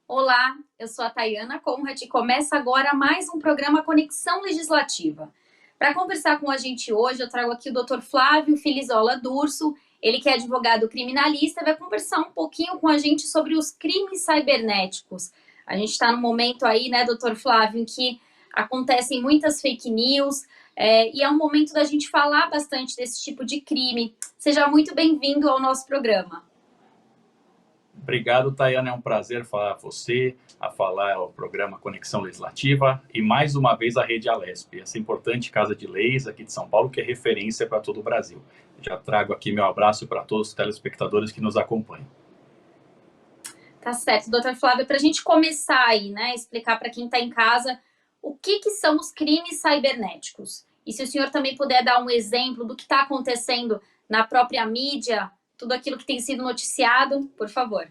Olá, eu sou a Tayana Conrad e começa agora mais um programa Conexão Legislativa. Para conversar com a gente hoje, eu trago aqui o Dr. Flávio Filizola Durso, ele que é advogado criminalista, vai conversar um pouquinho com a gente sobre os crimes cibernéticos. A gente está num momento aí, né, Dr. Flávio, em que acontecem muitas fake news, e é um momento da gente falar bastante desse tipo de crime. Seja muito bem-vindo ao nosso programa. Obrigado, Tayana. É um prazer falar a você, a falar o programa Conexão Legislativa e, mais uma vez, a Rede Alesp, essa importante casa de leis aqui de São Paulo, que é referência para todo o Brasil. Já trago aqui meu abraço para todos os telespectadores que nos acompanham. Tá certo, doutor Flávio, para a gente começar aí, né, explicar para quem está em casa o que são os crimes cibernéticos. E se o senhor também puder dar um exemplo do que está acontecendo na própria mídia, tudo aquilo que tem sido noticiado, por favor.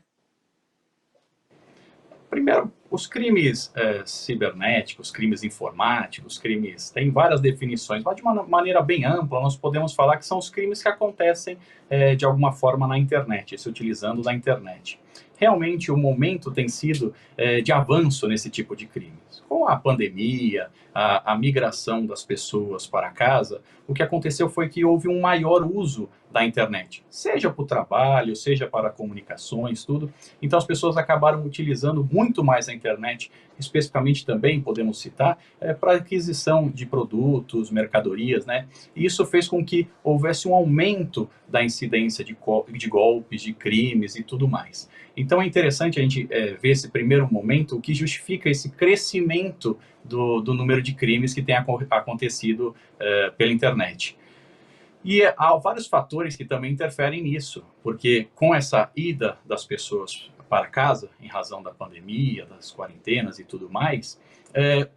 Primeiro, os crimes cibernéticos, crimes informáticos, crimes, tem várias definições, mas de uma maneira bem ampla, nós podemos falar que são os crimes que acontecem de alguma forma na internet, se utilizando da internet. Realmente, o momento tem sido de avanço nesse tipo de crimes. Com a pandemia, a migração das pessoas para casa, o que aconteceu foi que houve um maior uso da internet, seja para o trabalho, seja para comunicações, tudo. Então, as pessoas acabaram utilizando muito mais a internet, especificamente também, podemos citar, para aquisição de produtos, mercadorias, né? E isso fez com que houvesse um aumento da incidência de golpes, de crimes e tudo mais. Então, é interessante a gente ver esse primeiro momento, o que justifica esse crescimento do número de crimes que tem acontecido pela internet. E há vários fatores que também interferem nisso, porque com essa ida das pessoas para casa, em razão da pandemia, das quarentenas e tudo mais,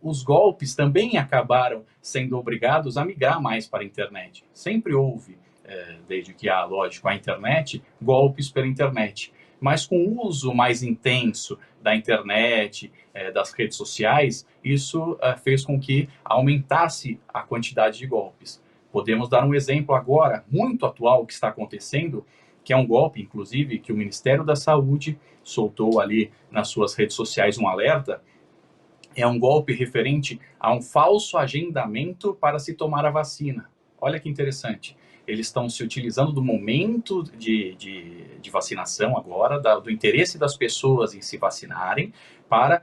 os golpes também acabaram sendo obrigados a migrar mais para a internet. Sempre houve, desde que há, lógico, a internet, golpes pela internet. Mas com o uso mais intenso da internet, das redes sociais, isso fez com que aumentasse a quantidade de golpes. Podemos dar um exemplo agora, muito atual, que está acontecendo, que é um golpe, inclusive, que o Ministério da Saúde soltou ali nas suas redes sociais um alerta. É um golpe referente a um falso agendamento para se tomar a vacina. Olha que interessante. Eles estão se utilizando do momento de vacinação agora, do interesse das pessoas em se vacinarem, para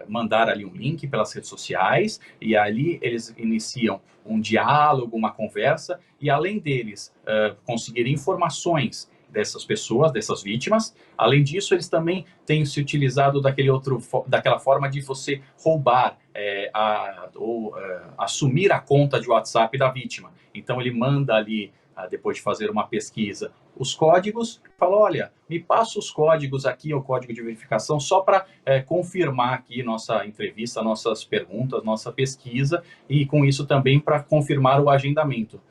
mandar ali um link pelas redes sociais, e ali eles iniciam um diálogo, uma conversa, e além deles conseguirem informações dessas pessoas, dessas vítimas, além disso, eles também têm se utilizado daquela forma de você roubar ou assumir a conta de WhatsApp da vítima. Então, ele manda ali, depois de fazer uma pesquisa, os códigos, fala, olha, me passa os códigos aqui, o código de verificação, só para confirmar aqui nossa entrevista, nossas perguntas, nossa pesquisa, e com isso também para confirmar o agendamento.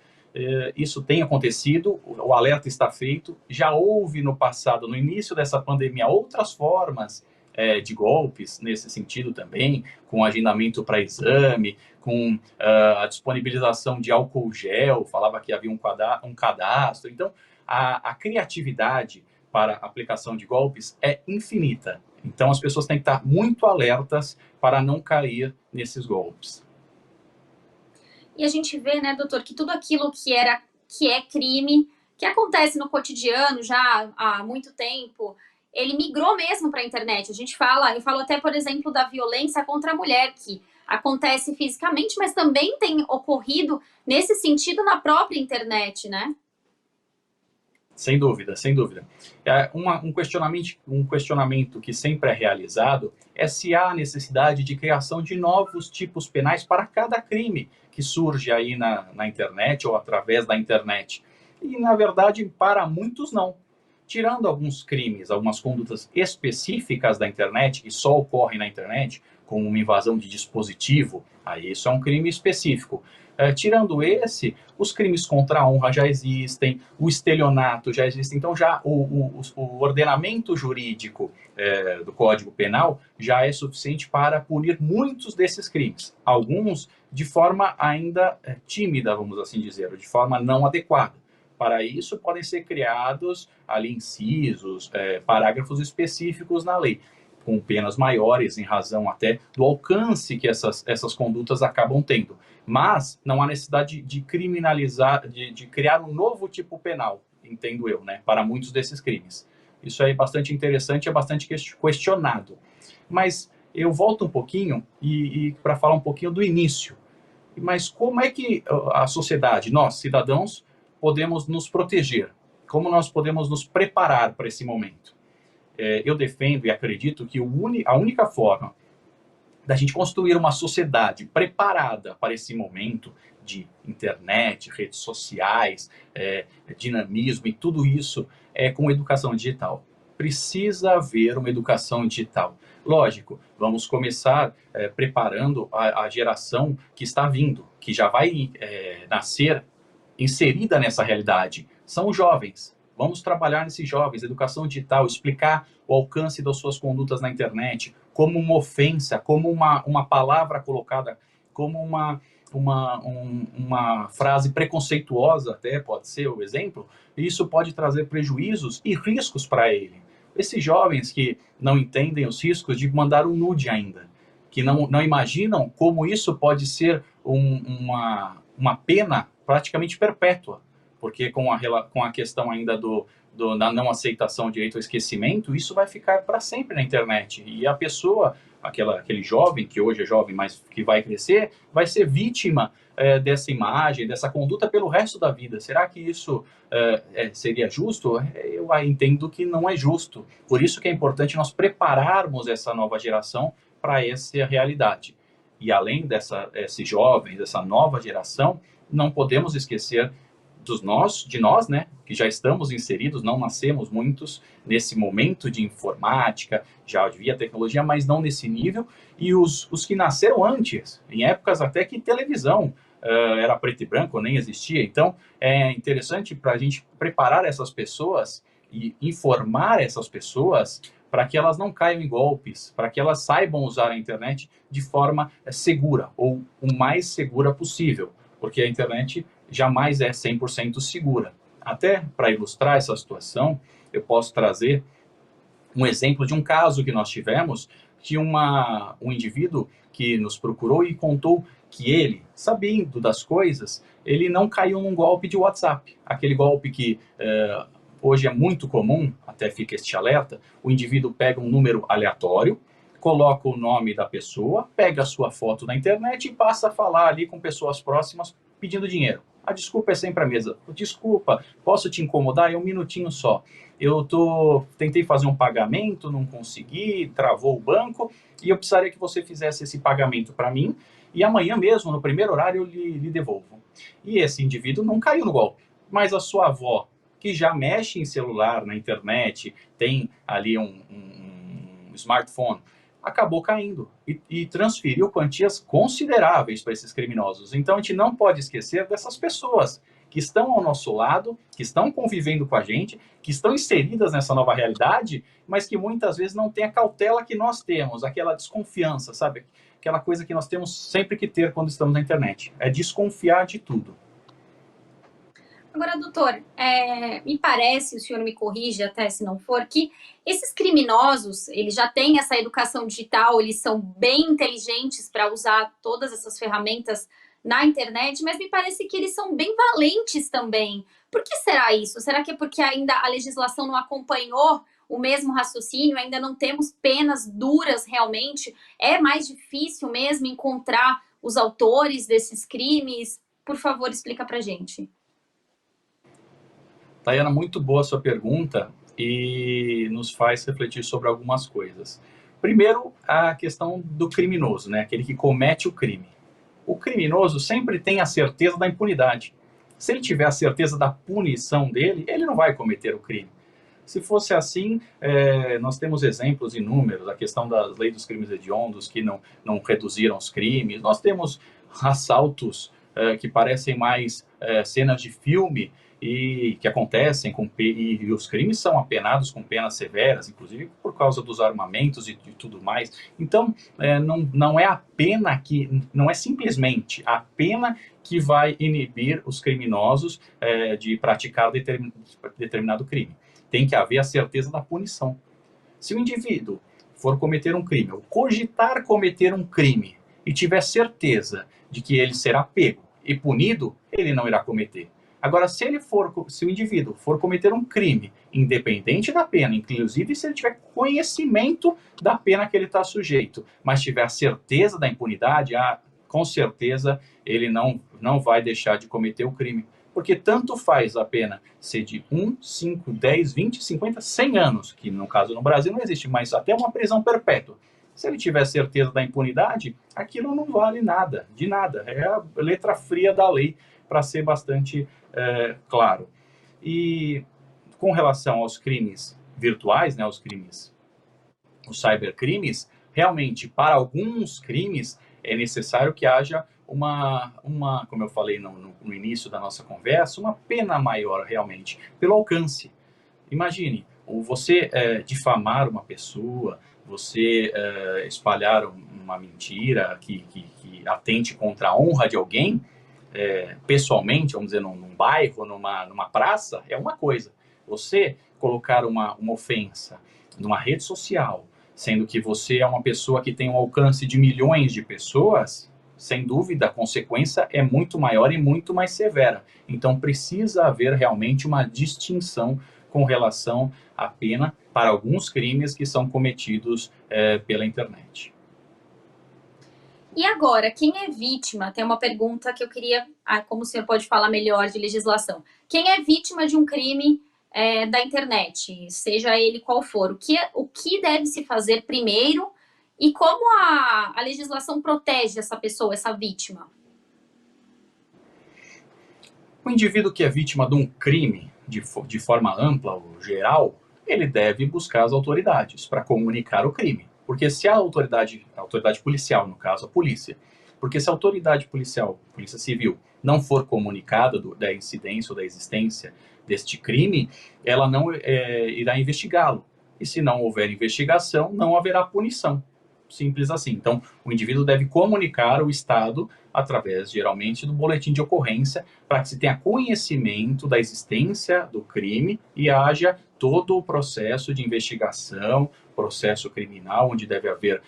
Isso tem acontecido, o alerta está feito, já houve no passado, no início dessa pandemia, outras formas de golpes nesse sentido também, com agendamento para exame, com a disponibilização de álcool gel, falava que havia um cadastro. Então, a criatividade para a aplicação de golpes é infinita. Então, as pessoas têm que estar muito alertas para não cair nesses golpes. E a gente vê, né, doutor, que tudo aquilo que é crime, que acontece no cotidiano já há muito tempo, ele migrou mesmo para a internet. Eu falo até, por exemplo, da violência contra a mulher, que acontece fisicamente, mas também tem ocorrido nesse sentido na própria internet, né? Sem dúvida, sem dúvida. Um questionamento que sempre é realizado é se há necessidade de criação de novos tipos penais para cada crime que surge aí na internet ou através da internet. E, na verdade, para muitos, não. Tirando alguns crimes, algumas condutas específicas da internet, que só ocorrem na internet, como uma invasão de dispositivo, aí isso é um crime específico. Tirando esse, os crimes contra a honra já existem, o estelionato já existe. Então, já o ordenamento jurídico do Código Penal já é suficiente para punir muitos desses crimes. Alguns de forma ainda tímida, vamos assim dizer, de forma não adequada. Para isso, podem ser criados ali incisos, parágrafos específicos na lei. com penas maiores, em razão até do alcance que essas condutas acabam tendo. Mas não há necessidade de criminalizar, de criar um novo tipo penal, entendo eu, né, para muitos desses crimes. Isso é bastante interessante, é bastante questionado. Mas eu volto um pouquinho e para falar um pouquinho do início. Mas como é que a sociedade, nós, cidadãos, podemos nos proteger? Como nós podemos nos preparar para esse momento? Eu defendo e acredito que a única forma da gente construir uma sociedade preparada para esse momento de internet, redes sociais, dinamismo e tudo isso é com educação digital. Precisa haver uma educação digital. Lógico, vamos começar preparando a geração que está vindo, que já vai nascer inserida nessa realidade. São os jovens. Vamos trabalhar nesses jovens, educação digital, explicar o alcance das suas condutas na internet, como uma ofensa, como uma palavra colocada, como uma frase preconceituosa, até pode ser o exemplo, e isso pode trazer prejuízos e riscos para ele. Esses jovens que não entendem os riscos de mandar um nude ainda, que não imaginam como isso pode ser uma pena praticamente perpétua, porque com a questão ainda da não aceitação, direito ao esquecimento, isso vai ficar para sempre na internet. E a pessoa, aquele jovem, que hoje é jovem, mas que vai crescer, vai ser vítima dessa imagem, dessa conduta pelo resto da vida. Será que isso seria justo? Eu entendo que não é justo. Por isso que é importante nós prepararmos essa nova geração para essa realidade. E além desses jovens, dessa nova geração, não podemos esquecer de nós, né, que já estamos inseridos, não nascemos muitos nesse momento de informática, já havia tecnologia, mas não nesse nível, e os que nasceram antes, em épocas até que televisão era preto e branco, nem existia. Então, é interessante para a gente preparar essas pessoas e informar essas pessoas para que elas não caiam em golpes, para que elas saibam usar a internet de forma segura, ou o mais segura possível, porque a internet jamais é 100% segura. Até para ilustrar essa situação, eu posso trazer um exemplo de um caso que nós tivemos, que um indivíduo que nos procurou e contou que ele, sabendo das coisas, ele não caiu num golpe de WhatsApp. Aquele golpe que hoje é muito comum, até fica este alerta, o indivíduo pega um número aleatório, coloca o nome da pessoa, pega a sua foto na internet e passa a falar ali com pessoas próximas pedindo dinheiro. A desculpa é sempre a mesma. Desculpa, posso te incomodar? É um minutinho só. Tentei fazer um pagamento, não consegui, travou o banco, e eu precisaria que você fizesse esse pagamento para mim, e amanhã mesmo, no primeiro horário, eu lhe devolvo. E esse indivíduo não caiu no golpe, mas a sua avó, que já mexe em celular, na internet, tem ali um smartphone, acabou caindo e transferiu quantias consideráveis para esses criminosos. Então a gente não pode esquecer dessas pessoas que estão ao nosso lado, que estão convivendo com a gente, que estão inseridas nessa nova realidade, mas que muitas vezes não têm a cautela que nós temos, aquela desconfiança, sabe? Aquela coisa que nós temos sempre que ter quando estamos na internet. É desconfiar de tudo. Agora, doutor, me parece, o senhor me corrige até se não for, que esses criminosos, eles já têm essa educação digital, eles são bem inteligentes para usar todas essas ferramentas na internet, mas me parece que eles são bem valentes também. Por que será isso? Será que é porque ainda a legislação não acompanhou o mesmo raciocínio, ainda não temos penas duras realmente? É mais difícil mesmo encontrar os autores desses crimes? Por favor, explica pra gente. Tayana, muito boa a sua pergunta e nos faz refletir sobre algumas coisas. Primeiro, a questão do criminoso, né? Aquele que comete o crime. O criminoso sempre tem a certeza da impunidade. Se ele tiver a certeza da punição dele, ele não vai cometer o crime. Se fosse assim, nós temos exemplos inúmeros, a questão das leis dos crimes hediondos que não reduziram os crimes. Nós temos assaltos que parecem mais cenas de filme e que acontecem e os crimes são apenados com penas severas, inclusive por causa dos armamentos e tudo mais. Então, não é a pena não é simplesmente a pena que vai inibir os criminosos de praticar determinado crime. Tem que haver a certeza da punição. Se o indivíduo for cometer um crime, ou cogitar cometer um crime, e tiver certeza de que ele será pego e punido, ele não irá cometer. Agora, se o indivíduo for cometer um crime, independente da pena, inclusive se ele tiver conhecimento da pena que ele está sujeito, mas tiver a certeza da impunidade, com certeza ele não vai deixar de cometer o crime. Porque tanto faz a pena ser de 1, 5, 10, 20, 50, 100 anos, que no caso no Brasil não existe, mas até uma prisão perpétua. Se ele tiver certeza da impunidade, aquilo não vale nada, de nada. É a letra fria da lei, para ser bastante claro. E com relação aos crimes virtuais, né, os cybercrimes, realmente, para alguns crimes, é necessário que haja como eu falei no início da nossa conversa, uma pena maior realmente, pelo alcance. Imagine, você difamar uma pessoa, você espalhar uma mentira que atente contra a honra de alguém, pessoalmente, vamos dizer, num bairro, numa praça, é uma coisa. Você colocar uma ofensa numa rede social, sendo que você é uma pessoa que tem um alcance de milhões de pessoas, sem dúvida, a consequência é muito maior e muito mais severa. Então, precisa haver realmente uma distinção com relação à pena para alguns crimes que são cometidos pela internet. E agora, quem é vítima? Tem uma pergunta que eu queria, como o senhor pode falar melhor de legislação. Quem é vítima de um crime da internet, seja ele qual for, o que deve se fazer primeiro e como a legislação protege essa pessoa, essa vítima? O indivíduo que é vítima de um crime, de forma ampla ou geral, ele deve buscar as autoridades para comunicar o crime. Porque se a autoridade policial, no caso a polícia, porque se a autoridade policial, polícia civil, não for comunicada da incidência ou da existência deste crime, ela não irá investigá-lo. E se não houver investigação, não haverá punição. Simples assim. Então, o indivíduo deve comunicar o Estado através, geralmente, do boletim de ocorrência, para que se tenha conhecimento da existência do crime e haja todo o processo de investigação, processo criminal, onde deve haver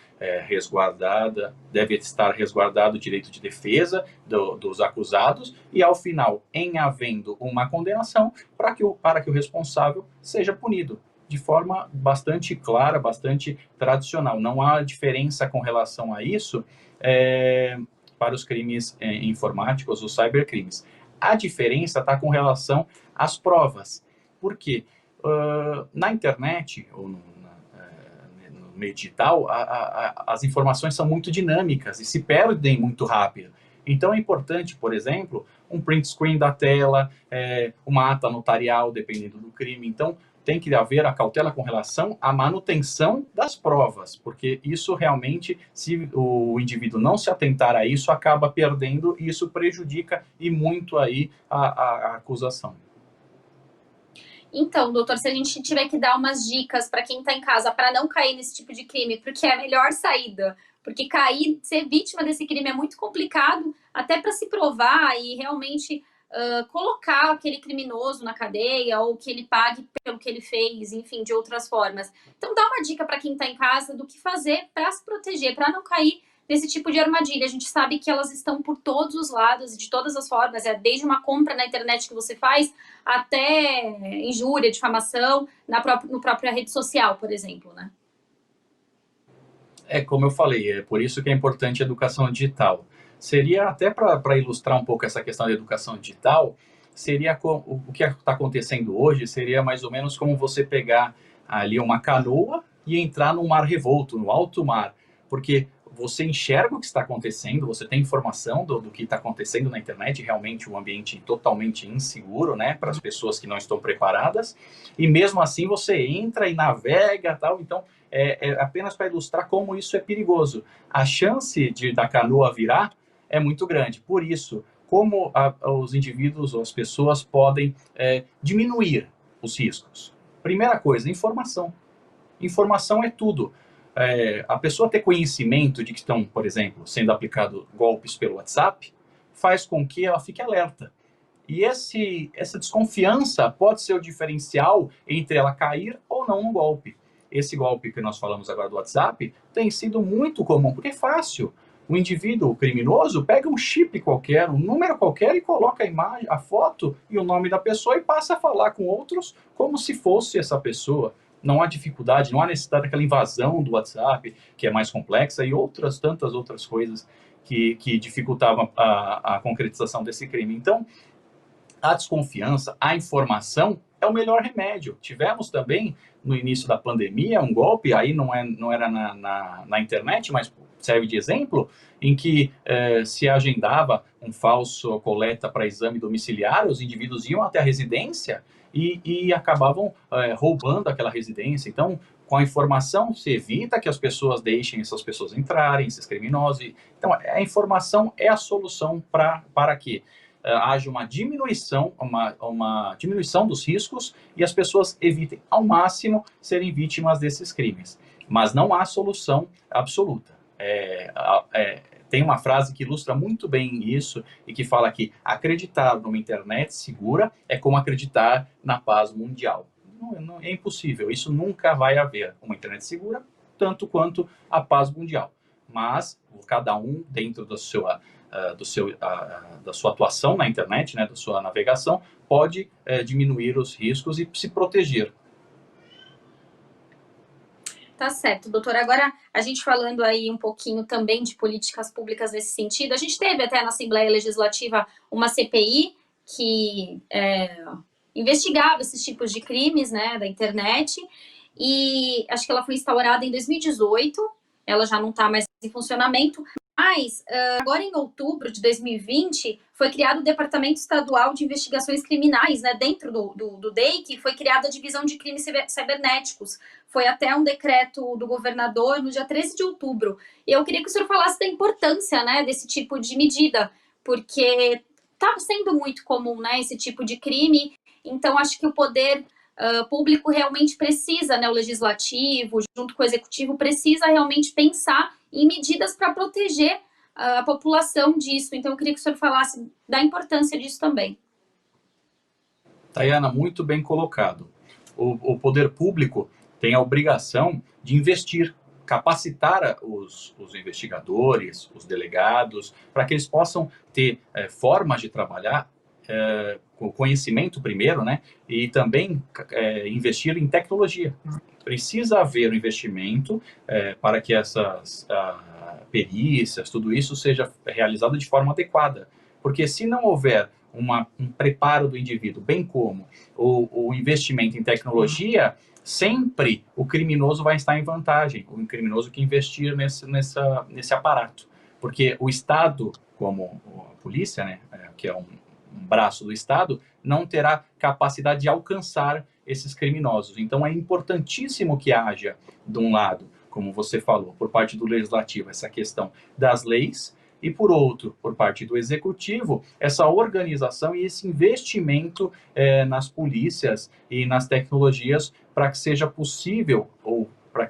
deve estar resguardado o direito de defesa dos acusados e, ao final, em havendo uma condenação, para que o responsável seja punido de forma bastante clara, bastante tradicional. Não há diferença com relação a isso para os crimes informáticos ou cybercrimes. A diferença está com relação às provas. Por quê? Na internet, ou no meio digital, as informações são muito dinâmicas e se perdem muito rápido. Então é importante, por exemplo, um print screen da tela, uma ata notarial, dependendo do crime. Então, tem que haver a cautela com relação à manutenção das provas, porque isso realmente, se o indivíduo não se atentar a isso, acaba perdendo e isso prejudica e muito aí a acusação. Então, doutor, se a gente tiver que dar umas dicas para quem está em casa para não cair nesse tipo de crime, porque é a melhor saída, porque ser vítima desse crime é muito complicado, até para se provar e realmente colocar aquele criminoso na cadeia ou que ele pague pelo que ele fez, enfim, de outras formas. Então, dá uma dica para quem está em casa do que fazer para se proteger, para não cair nesse tipo de armadilha. A gente sabe que elas estão por todos os lados, de todas as formas, desde uma compra na internet que você faz até injúria, difamação no própria rede social, por exemplo, né? Como eu falei, é por isso que é importante a educação digital. Seria, até para ilustrar um pouco essa questão da educação digital, seria o que está acontecendo hoje, seria mais ou menos como você pegar ali uma canoa e entrar num mar revolto, no alto mar, porque você enxerga o que está acontecendo, você tem informação do que está acontecendo na internet, realmente um ambiente totalmente inseguro, né, para as pessoas que não estão preparadas, e mesmo assim você entra e navega, tal. Então é apenas para ilustrar como isso é perigoso. A chance da canoa virar é muito grande. Por isso, como os indivíduos ou as pessoas podem diminuir os riscos? Primeira coisa, informação. Informação é tudo. A pessoa ter conhecimento de que estão, por exemplo, sendo aplicados golpes pelo WhatsApp, faz com que ela fique alerta. E essa desconfiança pode ser o diferencial entre ela cair ou não no golpe. esse golpe que nós falamos agora do WhatsApp tem sido muito comum, porque é fácil. O indivíduo criminoso pega um chip qualquer, um número qualquer e coloca a imagem, a foto e o nome da pessoa e passa a falar com outros como se fosse essa pessoa. Não há dificuldade, não há necessidade daquela invasão do WhatsApp, que é mais complexa, e tantas outras coisas que dificultavam a concretização desse crime. Então, a desconfiança, a informação é o melhor remédio. Tivemos também, no início da pandemia, um golpe, aí não era na internet, mas serve de exemplo, em que se agendava um falso coleta para exame domiciliar, os indivíduos iam até a residência e acabavam roubando aquela residência. Então, com a informação, se evita que as pessoas deixem essas pessoas entrarem, esses criminosos. Então, a informação é a solução para que haja uma diminuição dos riscos e as pessoas evitem ao máximo serem vítimas desses crimes. Mas não há solução absoluta. Tem uma frase que ilustra muito bem isso e que fala que acreditar numa internet segura é como acreditar na paz mundial. Não, é impossível, isso nunca vai haver uma internet segura, tanto quanto a paz mundial. Mas cada um, dentro da sua atuação na internet, né, da sua navegação, pode diminuir os riscos e se proteger. Tá certo, doutor. Agora, a gente falando aí um pouquinho também de políticas públicas nesse sentido, a gente teve até na Assembleia Legislativa uma CPI que investigava esses tipos de crimes, né, da internet, e acho que ela foi instaurada em 2018, ela já não está mais em funcionamento, mas agora em outubro de 2020 foi criado o Departamento Estadual de Investigações Criminais, né, dentro do DEIC, foi criada a Divisão de Crimes Cibernéticos. Foi até um decreto do governador no dia 13 de outubro. Eu queria que o senhor falasse da importância, né, desse tipo de medida, porque está sendo muito comum, né, esse tipo de crime. Então, acho que o poder público realmente precisa, né, o legislativo, junto com o executivo, precisa realmente pensar em medidas para proteger a população disso. Então, eu queria que o senhor falasse da importância disso também. Tayana, muito bem colocado. O poder público tem a obrigação de investir, capacitar os investigadores, os delegados, para que eles possam ter formas de trabalhar com conhecimento primeiro, né? E também investir em tecnologia. Precisa haver um investimento para que essas perícias, tudo isso seja realizado de forma adequada. Porque se não houver um preparo do indivíduo, bem como o investimento em tecnologia, sempre o criminoso vai estar em vantagem, o criminoso que investir nesse aparato. Porque o Estado, como a polícia, né, que é um braço do Estado, não terá capacidade de alcançar esses criminosos. Então é importantíssimo que haja, de um lado, como você falou, por parte do legislativo, essa questão das leis, e por outro, por parte do executivo, essa organização e esse investimento nas polícias e nas tecnologias para que seja possível, ou para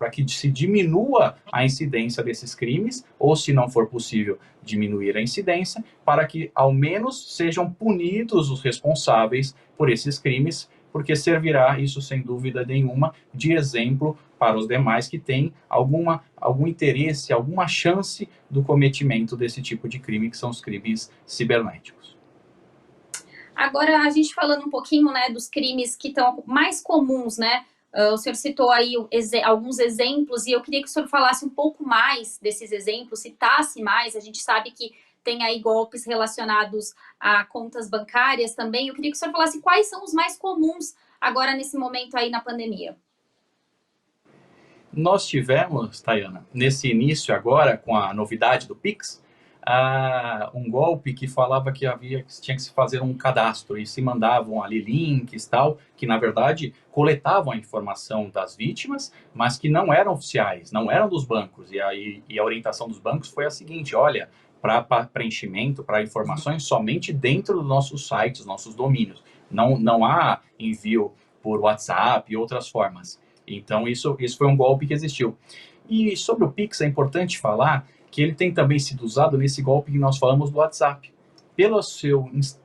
que se diminua a incidência desses crimes, ou se não for possível diminuir a incidência, para que ao menos sejam punidos os responsáveis por esses crimes, porque servirá, isso sem dúvida nenhuma, de exemplo para os demais que têm algum interesse, alguma chance do cometimento desse tipo de crime, que são os crimes cibernéticos. Agora, a gente falando um pouquinho, né, dos crimes que estão mais comuns, né? O senhor citou aí alguns exemplos e eu queria que o senhor falasse um pouco mais desses exemplos, citasse mais. A gente sabe que tem aí golpes relacionados a contas bancárias também. Eu queria que o senhor falasse quais são os mais comuns agora nesse momento aí na pandemia. Nós tivemos, Tayana, nesse início agora, com a novidade do Pix, um golpe que falava que tinha que se fazer um cadastro e se mandavam ali links e tal, que na verdade coletavam a informação das vítimas, mas que não eram oficiais, não eram dos bancos. E a orientação dos bancos foi a seguinte: olha, para preenchimento, para informações somente dentro dos nossos sites, nossos domínios. Não há envio por WhatsApp e outras formas. Então isso foi um golpe que existiu. E sobre o Pix é importante falar que ele tem também sido usado nesse golpe que nós falamos do WhatsApp.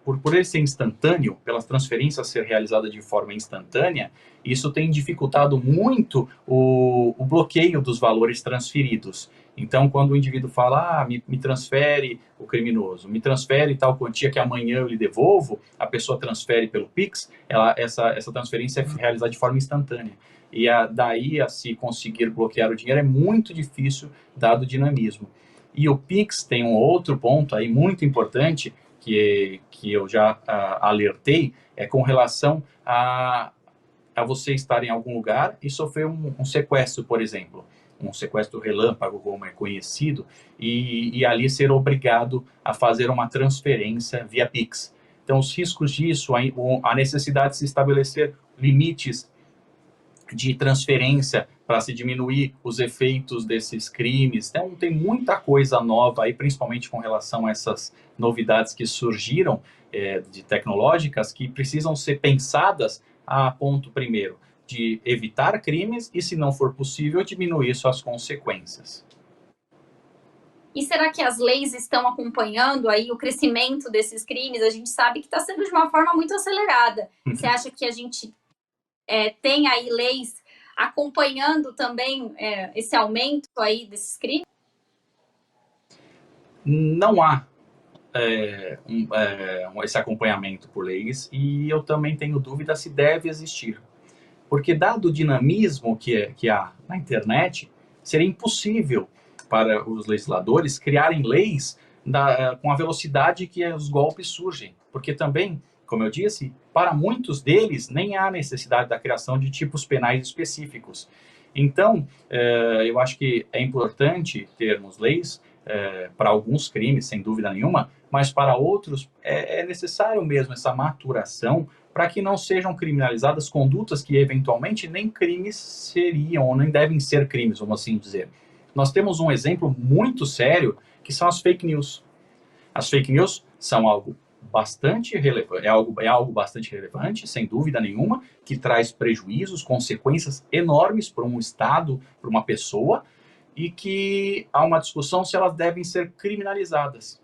por ele ser instantâneo, pelas transferências ser realizada de forma instantânea, isso tem dificultado muito o bloqueio dos valores transferidos. Então, quando o indivíduo fala, me transfere o criminoso, me transfere tal quantia que amanhã eu lhe devolvo, a pessoa transfere pelo Pix, essa transferência é realizada de forma instantânea. E daí a se conseguir bloquear o dinheiro é muito difícil, dado o dinamismo. E o Pix tem um outro ponto aí muito importante, que eu já alertei, é com relação a você estar em algum lugar e sofrer um sequestro, por exemplo. Um sequestro relâmpago, como é conhecido, e ali ser obrigado a fazer uma transferência via Pix. Então, os riscos disso, a necessidade de se estabelecer limites de transferência para se diminuir os efeitos desses crimes. Então, tem muita coisa nova aí, principalmente com relação a essas novidades que surgiram de tecnológicas, que precisam ser pensadas a ponto, primeiro, de evitar crimes e, se não for possível, diminuir suas consequências. E será que as leis estão acompanhando aí o crescimento desses crimes? A gente sabe que está sendo de uma forma muito acelerada. Você acha que a gente tem aí leis acompanhando também esse aumento aí desses crimes? Não há esse acompanhamento por leis, e eu também tenho dúvida se deve existir. Porque, dado o dinamismo que há na internet, seria impossível para os legisladores criarem leis com a velocidade que os golpes surgem. Porque também, como eu disse, para muitos deles nem há necessidade da criação de tipos penais específicos. Então, eu acho que é importante termos leis para alguns crimes, sem dúvida nenhuma, mas para outros é necessário mesmo essa maturação para que não sejam criminalizadas condutas que eventualmente nem crimes seriam, ou nem devem ser crimes, vamos assim dizer. Nós temos um exemplo muito sério, que são as fake news. As fake news são algo bastante relevante, é algo bastante relevante, sem dúvida nenhuma, que traz prejuízos, consequências enormes para um Estado, para uma pessoa, e que há uma discussão se elas devem ser criminalizadas,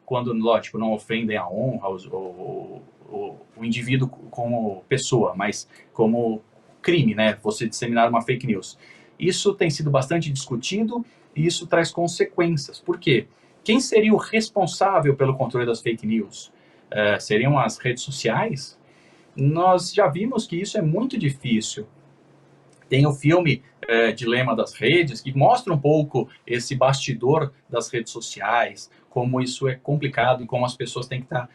quando, lógico, não ofendem a honra, o indivíduo como pessoa, mas como crime, né? Você disseminar uma fake news. Isso tem sido bastante discutido e isso traz consequências. Por quê? Quem seria o responsável pelo controle das fake news? Seriam as redes sociais? Nós já vimos que isso é muito difícil. Tem o filme Dilema das Redes, que mostra um pouco esse bastidor das redes sociais, como isso é complicado e como as pessoas têm que estar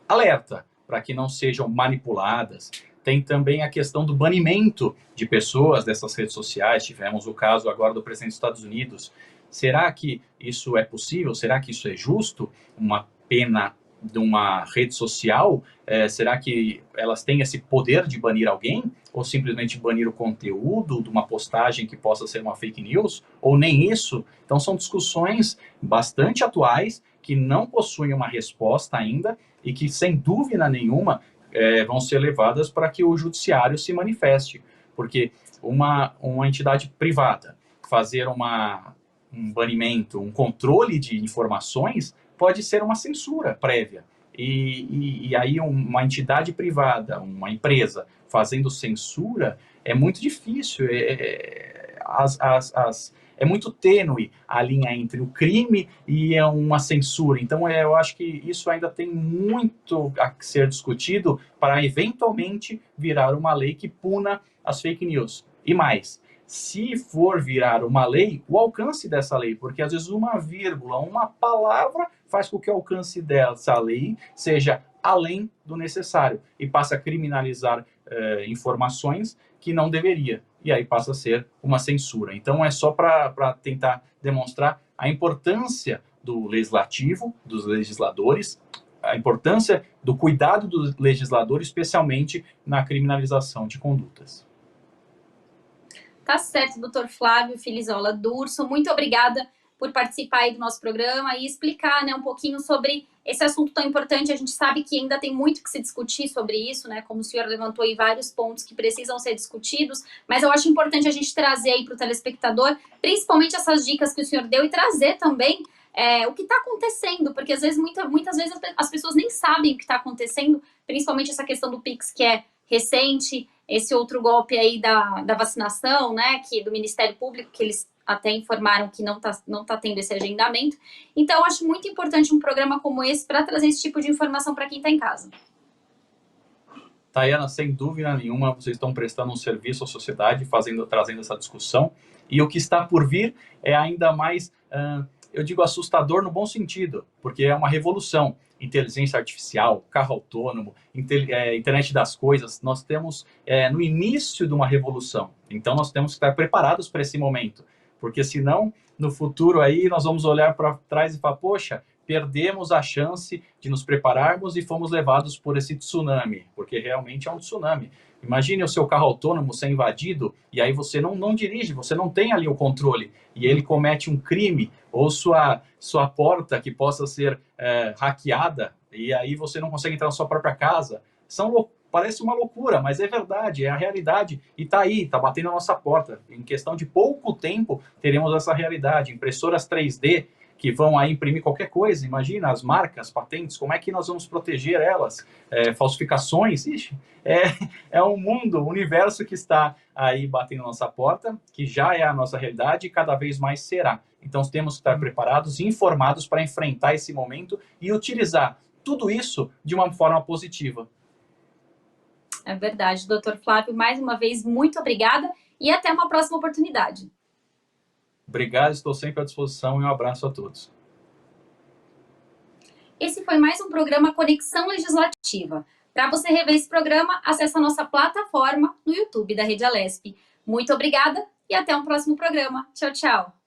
alerta para que não sejam manipuladas. Tem também a questão do banimento de pessoas dessas redes sociais. Tivemos o caso agora do presidente dos Estados Unidos. Será que isso é possível? Será que isso é justo? Uma pena de uma rede social? Será que elas têm esse poder de banir alguém? Ou simplesmente banir o conteúdo de uma postagem que possa ser uma fake news? Ou nem isso? Então são discussões bastante atuais que não possuem uma resposta ainda e que, sem dúvida nenhuma, vão ser levadas para que o judiciário se manifeste. Porque uma entidade privada fazer um banimento, um controle de informações, pode ser uma censura prévia. E aí uma entidade privada, uma empresa, fazendo censura, é muito difícil. É muito tênue a linha entre o crime e uma censura. Então, eu acho que isso ainda tem muito a ser discutido para, eventualmente, virar uma lei que puna as fake news. E mais, se for virar uma lei, o alcance dessa lei, porque às vezes uma vírgula, uma palavra faz com que o alcance dessa lei seja além do necessário e passa a criminalizar informações que não deveria. E aí passa a ser uma censura. Então é só para tentar demonstrar a importância do legislativo, dos legisladores, a importância do cuidado do legislador, especialmente na criminalização de condutas. Tá certo, doutor Flávio Filizola Durso, muito obrigada por participar aí do nosso programa e explicar, né, um pouquinho sobre esse assunto tão importante. A gente sabe que ainda tem muito que se discutir sobre isso, né, como o senhor levantou aí vários pontos que precisam ser discutidos, mas eu acho importante a gente trazer aí para o telespectador, principalmente essas dicas que o senhor deu e trazer também o que está acontecendo, porque às vezes, muitas vezes as pessoas nem sabem o que está acontecendo, principalmente essa questão do Pix, que é recente, esse outro golpe aí da vacinação, né, que do Ministério Público, que eles até informaram que não tá tendo esse agendamento. Então, eu acho muito importante um programa como esse para trazer esse tipo de informação para quem está em casa. Tayana, sem dúvida nenhuma, vocês estão prestando um serviço à sociedade, trazendo essa discussão, e o que está por vir é ainda mais, eu digo, assustador no bom sentido, porque é uma revolução. Inteligência artificial, carro autônomo, internet das coisas, nós temos no início de uma revolução, então nós temos que estar preparados para esse momento, porque senão, no futuro aí, nós vamos olhar para trás e falar, poxa, perdemos a chance de nos prepararmos e fomos levados por esse tsunami, porque realmente é um tsunami. Imagine o seu carro autônomo ser invadido e aí você não dirige, você não tem ali o controle e ele comete um crime ou sua porta que possa ser hackeada e aí você não consegue entrar na sua própria casa. Parece uma loucura, mas é verdade, é a realidade e está aí, está batendo na nossa porta. Em questão de pouco tempo teremos essa realidade. Impressoras 3D que vão aí imprimir qualquer coisa, imagina, as marcas, patentes, como é que nós vamos proteger elas? Falsificações, ixi, é um mundo, um universo que está aí batendo na nossa porta, que já é a nossa realidade e cada vez mais será. Então temos que estar preparados e informados para enfrentar esse momento e utilizar tudo isso de uma forma positiva. É verdade, doutor Flávio, mais uma vez, muito obrigada e até uma próxima oportunidade. Obrigado, estou sempre à disposição e um abraço a todos. Esse foi mais um programa Conexão Legislativa. Para você rever esse programa, acesse a nossa plataforma no YouTube da Rede Alesp. Muito obrigada e até um próximo programa. Tchau, tchau.